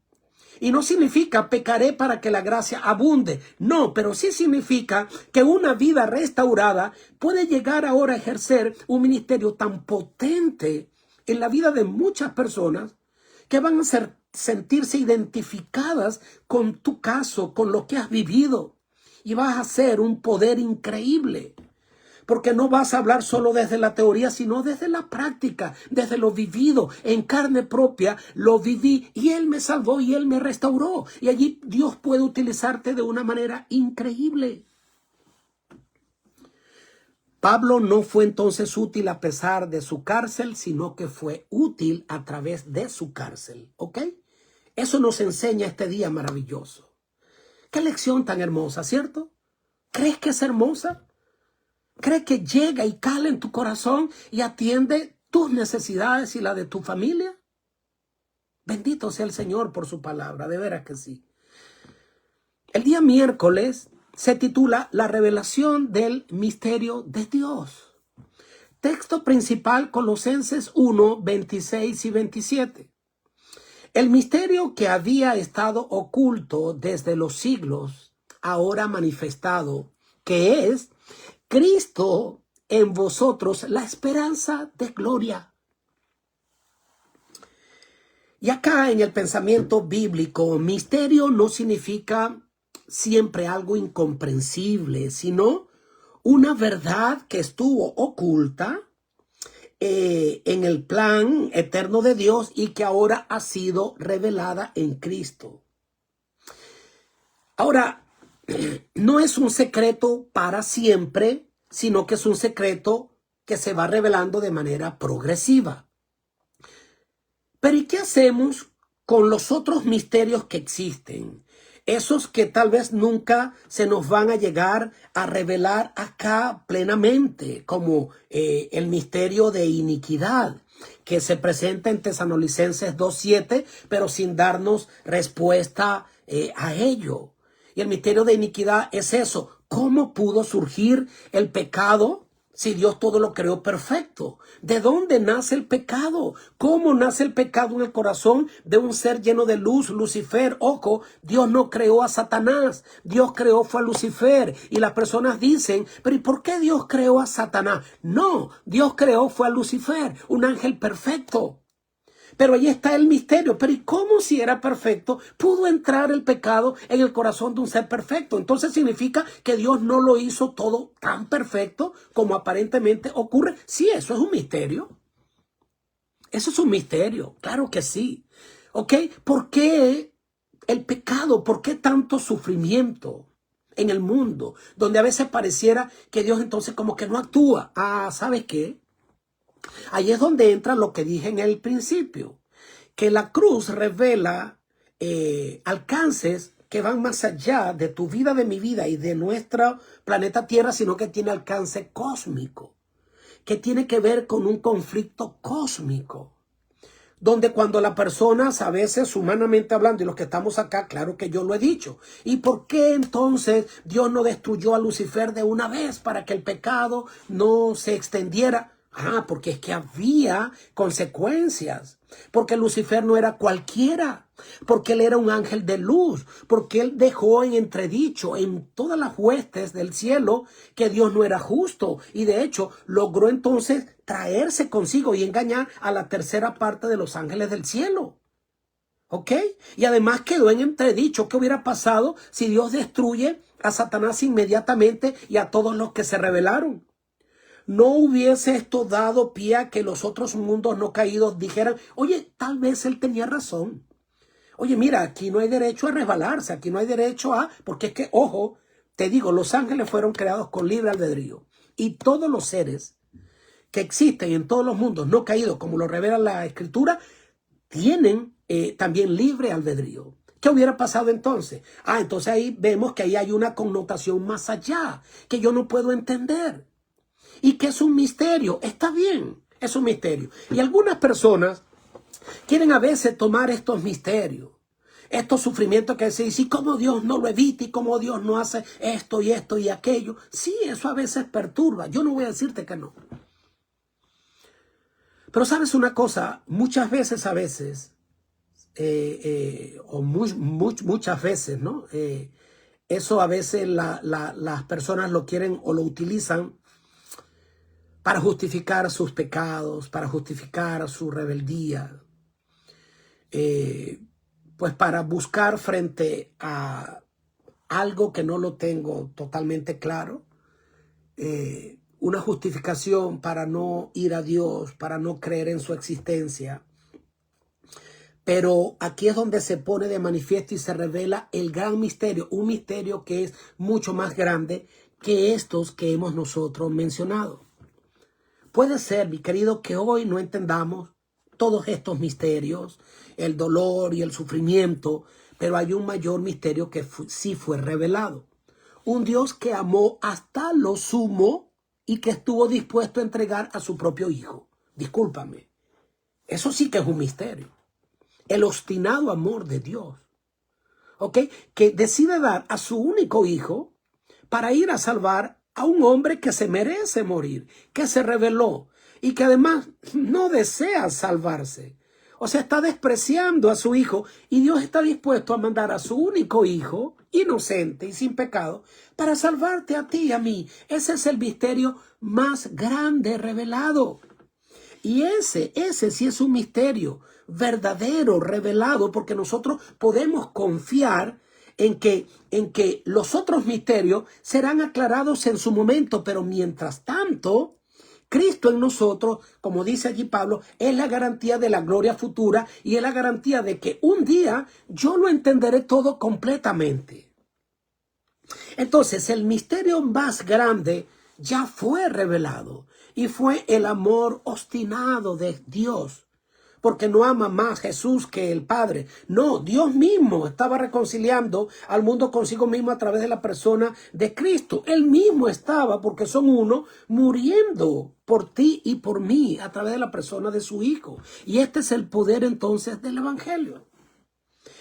Y no significa pecaré para que la gracia abunde. No, pero sí significa que una vida restaurada puede llegar ahora a ejercer un ministerio tan potente en la vida de muchas personas que van a sentirse identificadas con tu caso, con lo que has vivido. Y vas a ser un poder increíble. Porque no vas a hablar solo desde la teoría, sino desde la práctica, desde lo vivido. En carne propia lo viví y Él me salvó y Él me restauró. Y allí Dios puede utilizarte de una manera increíble. Pablo no fue entonces útil a pesar de su cárcel, sino que fue útil a través de su cárcel. ¿Ok? Eso nos enseña este día maravilloso. Qué lección tan hermosa, ¿cierto? ¿Crees que es hermosa? ¿Cree que llega y cala en tu corazón y atiende tus necesidades y la de tu familia? Bendito sea el Señor por su palabra, de veras que sí. El día miércoles se titula La revelación del misterio de Dios. Texto principal, Colosenses 1, 26 y 27. El misterio que había estado oculto desde los siglos, ahora manifestado, que es Cristo en vosotros, la esperanza de gloria. Y acá en el pensamiento bíblico, misterio no significa siempre algo incomprensible, sino una verdad que estuvo oculta en el plan eterno de Dios y que ahora ha sido revelada en Cristo. Ahora, no es un secreto para siempre, sino que es un secreto que se va revelando de manera progresiva. Pero ¿y qué hacemos con los otros misterios que existen? Esos que tal vez nunca se nos van a llegar a revelar acá plenamente, como el misterio de iniquidad, que se presenta en Tesalonicenses 2:7, pero sin darnos respuesta a ello. Y el misterio de iniquidad es eso. ¿Cómo pudo surgir el pecado si Dios todo lo creó perfecto? ¿De dónde nace el pecado? ¿Cómo nace el pecado en el corazón de un ser lleno de luz, Lucifer? Ojo, Dios no creó a Satanás. Dios creó fue a Lucifer. Y las personas dicen, pero ¿y por qué Dios creó a Satanás? No, Dios creó fue a Lucifer, un ángel perfecto. Pero ahí está el misterio. Pero ¿y cómo, si era perfecto, pudo entrar el pecado en el corazón de un ser perfecto? Entonces significa que Dios no lo hizo todo tan perfecto como aparentemente ocurre. Sí, eso es un misterio. Eso es un misterio. Claro que sí. ¿Ok? ¿Por qué el pecado? ¿Por qué tanto sufrimiento en el mundo? Donde a veces pareciera que Dios entonces como que no actúa. Ah, ¿sabes qué? Ahí es donde entra lo que dije en el principio, que la cruz revela alcances que van más allá de tu vida, de mi vida y de nuestro planeta Tierra, sino que tiene alcance cósmico, que tiene que ver con un conflicto cósmico, donde cuando las personas, a veces humanamente hablando, y los que estamos acá, claro que yo lo he dicho, ¿y por qué entonces Dios no destruyó a Lucifer de una vez para que el pecado no se extendiera? Ah, porque es que había consecuencias, porque Lucifer no era cualquiera, porque él era un ángel de luz, porque él dejó en entredicho en todas las huestes del cielo que Dios no era justo y de hecho logró entonces traerse consigo y engañar a la tercera parte de los ángeles del cielo. ¿Ok? Y además quedó en entredicho qué hubiera pasado si Dios destruye a Satanás inmediatamente y a todos los que se rebelaron. No hubiese esto dado pie a que los otros mundos no caídos dijeran, oye, tal vez él tenía razón. Oye, mira, aquí no hay derecho a resbalarse, aquí no hay derecho a... Porque es que, ojo, te digo, los ángeles fueron creados con libre albedrío. Y todos los seres que existen en todos los mundos no caídos, como lo revela la Escritura, tienen también libre albedrío. ¿Qué hubiera pasado entonces? Ah, entonces ahí vemos que ahí hay una connotación más allá, que yo no puedo entender. y que es un misterio. Está bien, es un misterio. Y algunas personas quieren a veces tomar estos misterios, estos sufrimientos que se dicen, ¿y cómo Dios no lo evita? ¿Y cómo Dios no hace esto y aquello? Sí, eso a veces perturba. Yo no voy a decirte que no. Pero sabes una cosa, muchas veces, muchas veces, ¿no? Eso a veces las personas lo quieren o lo utilizan para justificar sus pecados, para justificar su rebeldía, pues para buscar frente a algo que no lo tengo totalmente claro, una justificación para no ir a Dios, para no creer en su existencia. Pero aquí es donde se pone de manifiesto y se revela el gran misterio, un misterio que es mucho más grande que estos que hemos nosotros mencionado. Puede ser, mi querido, que hoy no entendamos todos estos misterios, el dolor y el sufrimiento, pero hay un mayor misterio que sí fue revelado. Un Dios que amó hasta lo sumo y que estuvo dispuesto a entregar a su propio hijo. Discúlpame, eso sí que es un misterio. El obstinado amor de Dios, ¿ok? Que decide dar a su único hijo para ir a salvar a un hombre que se merece morir, que se rebeló y que además no desea salvarse. O sea, está despreciando a su hijo y Dios está dispuesto a mandar a su único hijo, inocente y sin pecado, para salvarte a ti y a mí. Ese es el misterio más grande revelado. Y ese sí es un misterio verdadero, revelado, porque nosotros podemos confiar en que los otros misterios serán aclarados en su momento, pero mientras tanto, Cristo en nosotros, como dice allí Pablo, es la garantía de la gloria futura y es la garantía de que un día yo lo entenderé todo completamente. Entonces, el misterio más grande ya fue revelado y fue el amor obstinado de Dios, porque no ama más Jesús que el Padre. No, Dios mismo estaba reconciliando al mundo consigo mismo a través de la persona de Cristo. Él mismo estaba, porque son uno, muriendo por ti y por mí a través de la persona de su Hijo. Y este es el poder entonces del Evangelio.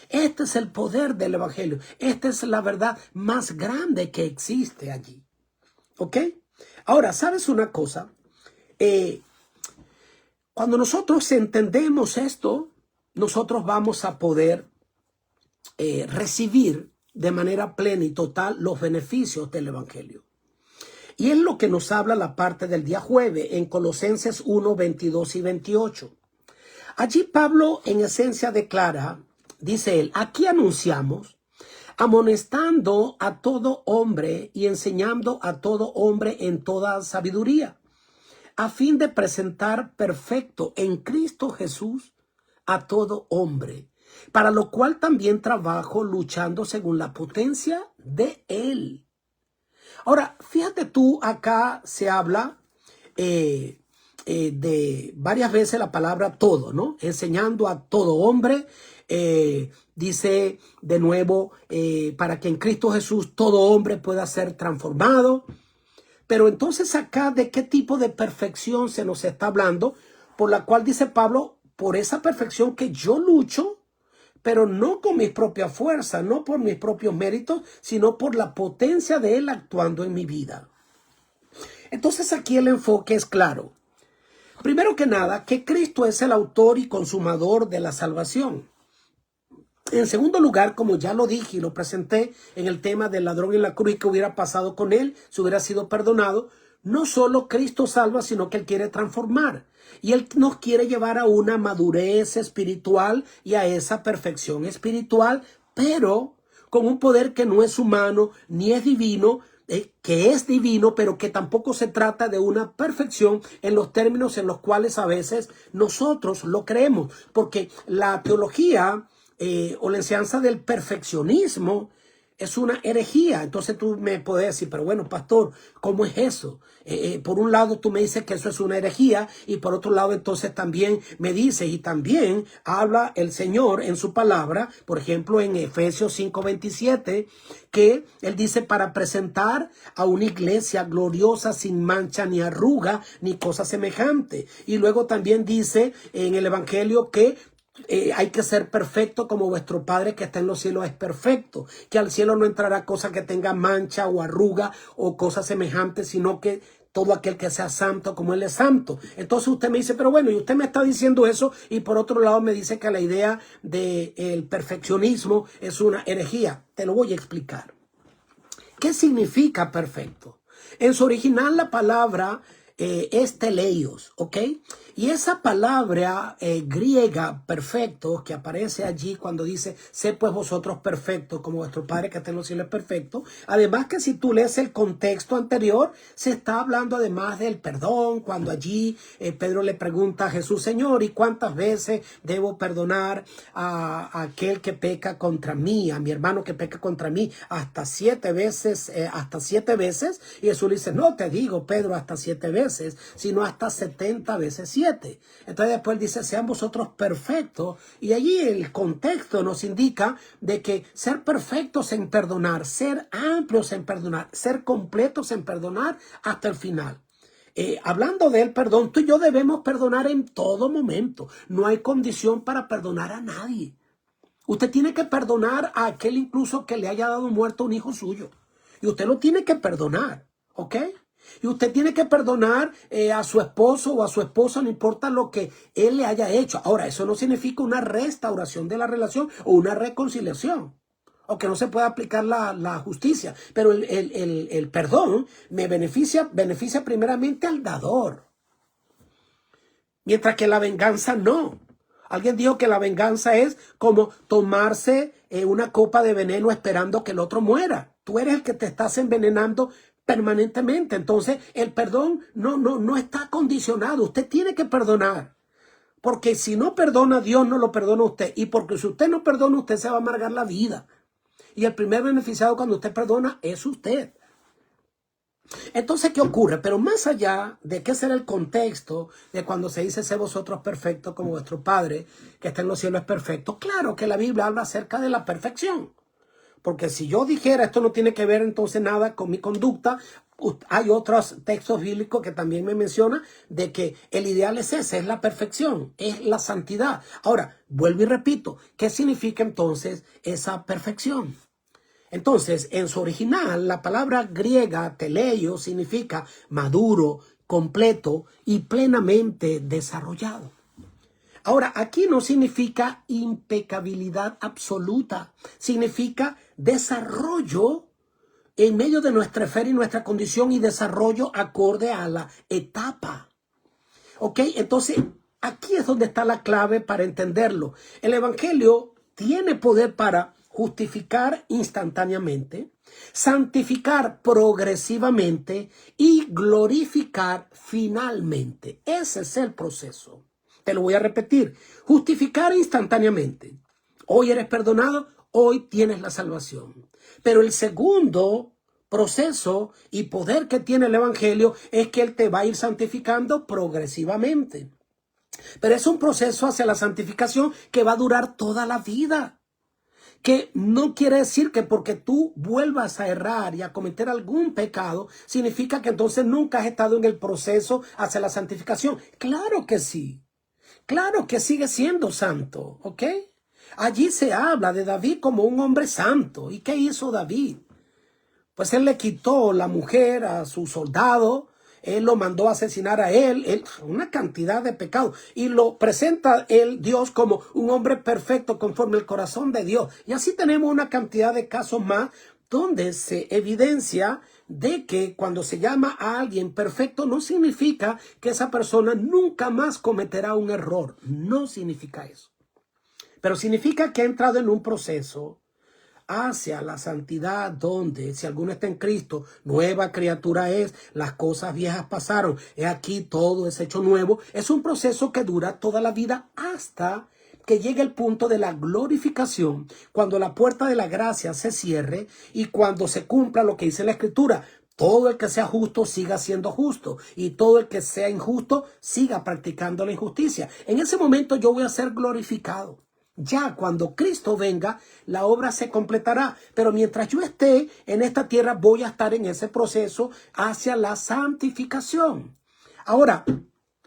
Este es el poder del Evangelio. Esta es la verdad más grande que existe allí. ¿Ok? Ahora, ¿sabes una cosa? Cuando nosotros entendemos esto, nosotros vamos a poder recibir de manera plena y total los beneficios del Evangelio. Y es lo que nos habla la parte del día jueves en Colosenses 1, 22 y 28. Allí Pablo en esencia declara, dice él, aquí anunciamos, amonestando a todo hombre y enseñando a todo hombre en toda sabiduría, a fin de presentar perfecto en Cristo Jesús a todo hombre, para lo cual también trabajo luchando según la potencia de Él. Ahora, fíjate tú, acá se habla de varias veces la palabra todo, ¿no? Enseñando a todo hombre, dice de nuevo, para que en Cristo Jesús todo hombre pueda ser transformado. Pero entonces acá, ¿de qué tipo de perfección se nos está hablando? Por la cual dice Pablo, por esa perfección que yo lucho, pero no con mis propias fuerzas, no por mis propios méritos, sino por la potencia de Él actuando en mi vida. Entonces aquí el enfoque es claro. Primero que nada, que Cristo es el autor y consumador de la salvación. En segundo lugar, como ya lo dije y lo presenté en el tema del ladrón en la cruz y qué hubiera pasado con él si hubiera sido perdonado, no solo Cristo salva, sino que Él quiere transformar. Y Él nos quiere llevar a una madurez espiritual y a esa perfección espiritual, pero con un poder que no es humano ni es divino, que es divino, pero que tampoco se trata de una perfección en los términos en los cuales a veces nosotros lo creemos. Porque la teología o la enseñanza del perfeccionismo es una herejía. Entonces tú me puedes decir, pero bueno, pastor, ¿cómo es eso? Por un lado tú me dices que eso es una herejía y por otro lado entonces también me dices y también habla el Señor en su palabra, por ejemplo en Efesios 5:27, que Él dice para presentar a una iglesia gloriosa sin mancha ni arruga ni cosa semejante. Y luego también dice en el Evangelio que hay que ser perfecto como vuestro Padre que está en los cielos es perfecto, que al cielo no entrará cosa que tenga mancha o arruga o cosa semejante, sino que todo aquel que sea santo como Él es santo. Entonces usted me dice, pero bueno, y usted me está diciendo eso y por otro lado me dice que la idea del perfeccionismo es una herejía. Te lo voy a explicar. ¿Qué significa perfecto? En su original la palabra es teleios, ¿ok? Y esa palabra griega perfecto que aparece allí cuando dice, sé pues vosotros perfectos como vuestro Padre que está en los cielos es perfecto. Además que si tú lees el contexto anterior, se está hablando además del perdón, cuando allí Pedro le pregunta a Jesús, Señor, ¿y cuántas veces debo perdonar a aquel que peca contra mí, a mi hermano que peca contra mí? Hasta 7 veces, hasta 7 veces. Y Jesús le dice, no te digo, Pedro, hasta 7 veces, sino hasta 70 veces 7. Entonces después dice, sean vosotros perfectos. Y allí el contexto nos indica de que ser perfectos en perdonar, ser amplios en perdonar, ser completos en perdonar hasta el final. Hablando del perdón, tú y yo debemos perdonar en todo momento. No hay condición para perdonar a nadie. Usted tiene que perdonar a aquel incluso que le haya dado muerto a un hijo suyo. Y usted lo tiene que perdonar, ¿ok? Y usted tiene que perdonar a su esposo o a su esposa, no importa lo que él le haya hecho. Ahora, eso no significa una restauración de la relación o una reconciliación. O que no se pueda aplicar la justicia. Pero el perdón me beneficia primeramente al dador. Mientras que la venganza no. Alguien dijo que la venganza es como tomarse una copa de veneno esperando que el otro muera. Tú eres el que te estás envenenando permanentemente. Entonces, el perdón no está condicionado. Usted tiene que perdonar. Porque si no perdona, Dios no lo perdona a usted. Y porque si usted no perdona, usted se va a amargar la vida. Y el primer beneficiado cuando usted perdona es usted. Entonces, ¿qué ocurre? Pero más allá de qué será el contexto de cuando se dice, sé vosotros perfectos como vuestro Padre que está en los cielos es perfecto, claro que la Biblia habla acerca de la perfección. Porque si yo dijera esto no tiene que ver entonces nada con mi conducta, hay otros textos bíblicos que también me mencionan de que el ideal es ese, es la perfección, es la santidad. Ahora, vuelvo y repito, ¿qué significa entonces esa perfección? Entonces, en su original, la palabra griega teleio significa maduro, completo y plenamente desarrollado. Ahora, aquí no significa impecabilidad absoluta, significa desarrollo en medio de nuestra esfera y nuestra condición y desarrollo acorde a la etapa. ¿Ok? Entonces, aquí es donde está la clave para entenderlo. El Evangelio tiene poder para justificar instantáneamente, santificar progresivamente y glorificar finalmente. Ese es el proceso. Te lo voy a repetir. Justificar instantáneamente. Hoy eres perdonado, hoy tienes la salvación. Pero el segundo proceso y poder que tiene el Evangelio es que Él te va a ir santificando progresivamente. Pero es un proceso hacia la santificación que va a durar toda la vida. Que no quiere decir que porque tú vuelvas a errar y a cometer algún pecado, significa que entonces nunca has estado en el proceso hacia la santificación. Claro que sí. Claro que sigue siendo santo, ¿ok? Allí se habla de David como un hombre santo. ¿Y qué hizo David? Pues él le quitó la mujer a su soldado, él lo mandó a asesinar a él, una cantidad de pecados. Y lo presenta Dios como un hombre perfecto conforme el corazón de Dios. Y así tenemos una cantidad de casos más donde se evidencia de que cuando se llama a alguien perfecto no significa que esa persona nunca más cometerá un error. No significa eso. Pero significa que ha entrado en un proceso hacia la santidad donde si alguno está en Cristo, nueva criatura es, las cosas viejas pasaron, he aquí todo es hecho nuevo. Es un proceso que dura toda la vida hasta que llegue el punto de la glorificación, cuando la puerta de la gracia se cierre y cuando se cumpla lo que dice la Escritura. Todo el que sea justo siga siendo justo y todo el que sea injusto siga practicando la injusticia. En ese momento yo voy a ser glorificado. Ya cuando Cristo venga, la obra se completará. Pero mientras yo esté en esta tierra, voy a estar en ese proceso hacia la santificación. Ahora,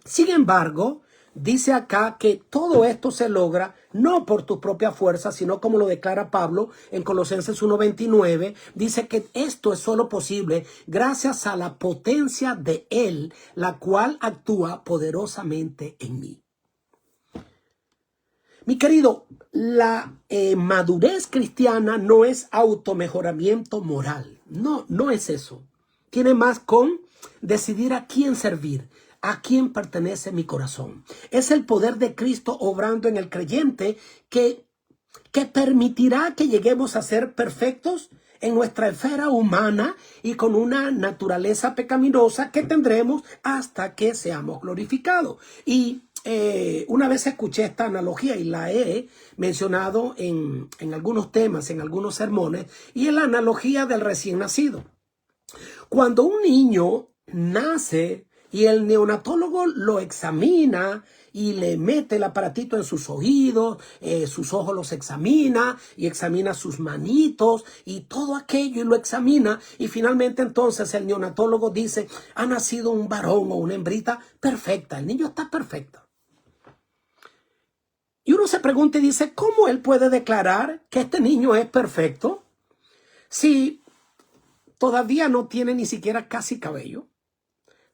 sin embargo, dice acá que todo esto se logra no por tu propia fuerza, sino como lo declara Pablo en Colosenses 1:29, dice que esto es solo posible gracias a la potencia de Él, la cual actúa poderosamente en mí. Mi querido, la madurez cristiana no es automejoramiento moral. No, no es eso. Tiene más con decidir a quién servir, a quién pertenece mi corazón. Es el poder de Cristo obrando en el creyente que permitirá que lleguemos a ser perfectos en nuestra esfera humana y con una naturaleza pecaminosa que tendremos hasta que seamos glorificados. Y una vez escuché esta analogía y la he mencionado en algunos temas, en algunos sermones, y es la analogía del recién nacido. Cuando un niño nace y el neonatólogo lo examina y le mete el aparatito en sus oídos, sus ojos los examina y examina sus manitos y todo aquello y lo examina, y finalmente entonces el neonatólogo dice: ha nacido un varón o una hembrita perfecta, el niño está perfecto. Y uno se pregunta y dice: ¿cómo él puede declarar que este niño es perfecto si todavía no tiene ni siquiera casi cabello?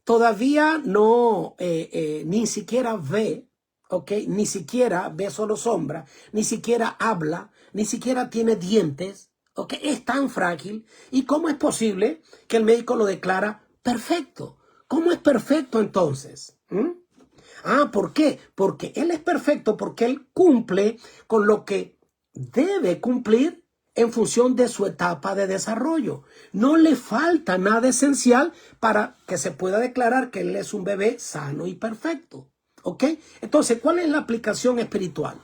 Todavía no, ni siquiera ve, ¿ok? Ni siquiera ve solo sombra, ni siquiera habla, ni siquiera tiene dientes, ¿ok? Es tan frágil. ¿Y cómo es posible que el médico lo declara perfecto? ¿Cómo es perfecto entonces? ¿Por qué? Porque él es perfecto, porque él cumple con lo que debe cumplir en función de su etapa de desarrollo. No le falta nada esencial para que se pueda declarar que él es un bebé sano y perfecto. ¿Ok? Entonces, ¿cuál es la aplicación espiritual?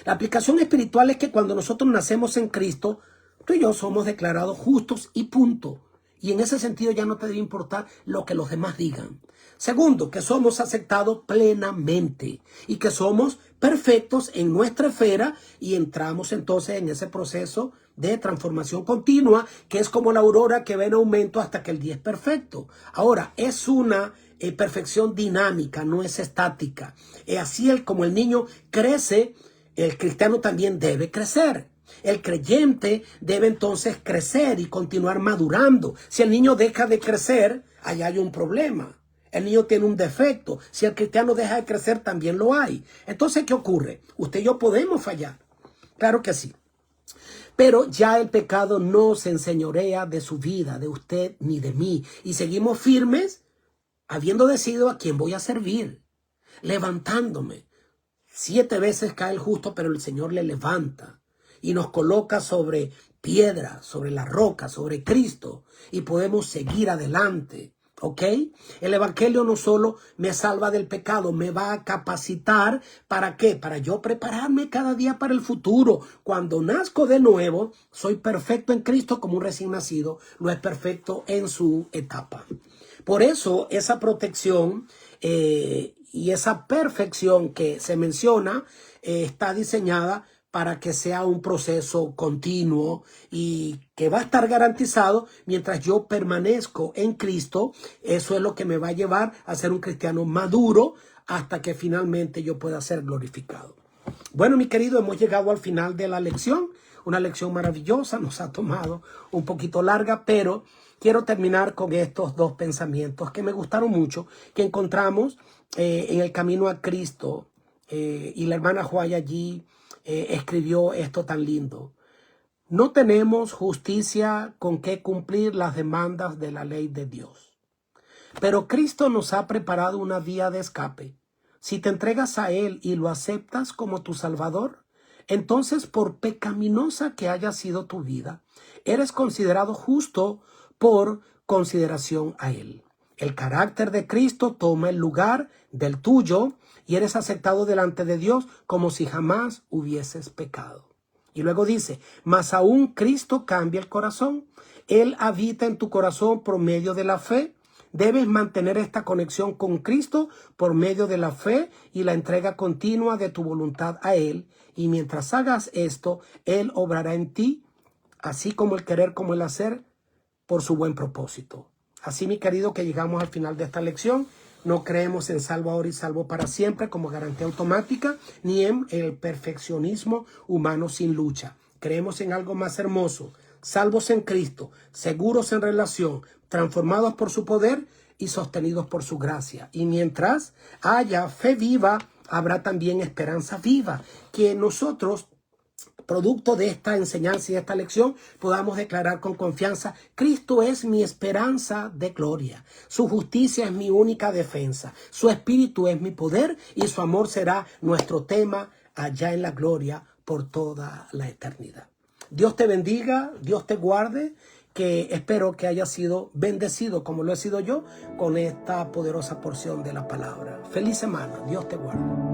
La aplicación espiritual es que cuando nosotros nacemos en Cristo, tú y yo somos declarados justos y punto. Y en ese sentido ya no te debe importar lo que los demás digan. Segundo, que somos aceptados plenamente y que somos perfectos en nuestra esfera y entramos entonces en ese proceso de transformación continua, que es como la aurora que va en aumento hasta que el día es perfecto. Ahora, es una perfección dinámica, no es estática. Así como el niño crece, el cristiano también debe crecer. El creyente debe entonces crecer y continuar madurando. Si el niño deja de crecer, allá hay un problema. El niño tiene un defecto. Si el cristiano deja de crecer, también lo hay. Entonces, ¿qué ocurre? Usted y yo podemos fallar. Claro que sí. Pero ya el pecado no se enseñorea de su vida, de usted ni de mí. Y seguimos firmes, habiendo decidido a quién voy a servir, levantándome. 7 veces cae el justo, pero el Señor le levanta y nos coloca sobre piedra, sobre la roca, sobre Cristo, y podemos seguir adelante. ¿Ok? El evangelio no solo me salva del pecado, me va a capacitar. ¿Para qué? Para yo prepararme cada día para el futuro. Cuando nazco de nuevo, soy perfecto en Cristo como un recién nacido, lo es perfecto en su etapa. Por eso esa protección y esa perfección que se menciona está diseñada para que sea un proceso continuo y que va a estar garantizado mientras yo permanezco en Cristo. Eso es lo que me va a llevar a ser un cristiano maduro hasta que finalmente yo pueda ser glorificado. Bueno, mi querido, hemos llegado al final de la lección. Una lección maravillosa, nos ha tomado un poquito larga, pero quiero terminar con estos 2 pensamientos que me gustaron mucho, que encontramos en el camino a Cristo. Y la hermana Joya allí escribió esto tan lindo. No tenemos justicia con que cumplir las demandas de la ley de Dios, pero Cristo nos ha preparado una vía de escape. Si te entregas a Él y lo aceptas como tu Salvador, entonces, por pecaminosa que haya sido tu vida, eres considerado justo por consideración a Él. El carácter de Cristo toma el lugar del tuyo y eres aceptado delante de Dios como si jamás hubieses pecado. Y luego dice, mas aún Cristo cambia el corazón. Él habita en tu corazón por medio de la fe. Debes mantener esta conexión con Cristo por medio de la fe y la entrega continua de tu voluntad a Él. Y mientras hagas esto, Él obrará en ti, así como el querer como el hacer, por su buen propósito. Así, mi querido, que llegamos al final de esta lección. No creemos en salvo ahora y salvo para siempre como garantía automática, ni en el perfeccionismo humano sin lucha. Creemos en algo más hermoso, salvos en Cristo, seguros en relación, transformados por su poder y sostenidos por su gracia. Y mientras haya fe viva, habrá también esperanza viva, que nosotros, producto de esta enseñanza y de esta lección, podamos declarar con confianza: Cristo es mi esperanza de gloria, su justicia es mi única defensa, su espíritu es mi poder y su amor será nuestro tema allá en la gloria por toda la eternidad. Dios te bendiga, Dios te guarde, que espero que haya sido bendecido como lo he sido yo con esta poderosa porción de la palabra. Feliz semana, Dios te guarde.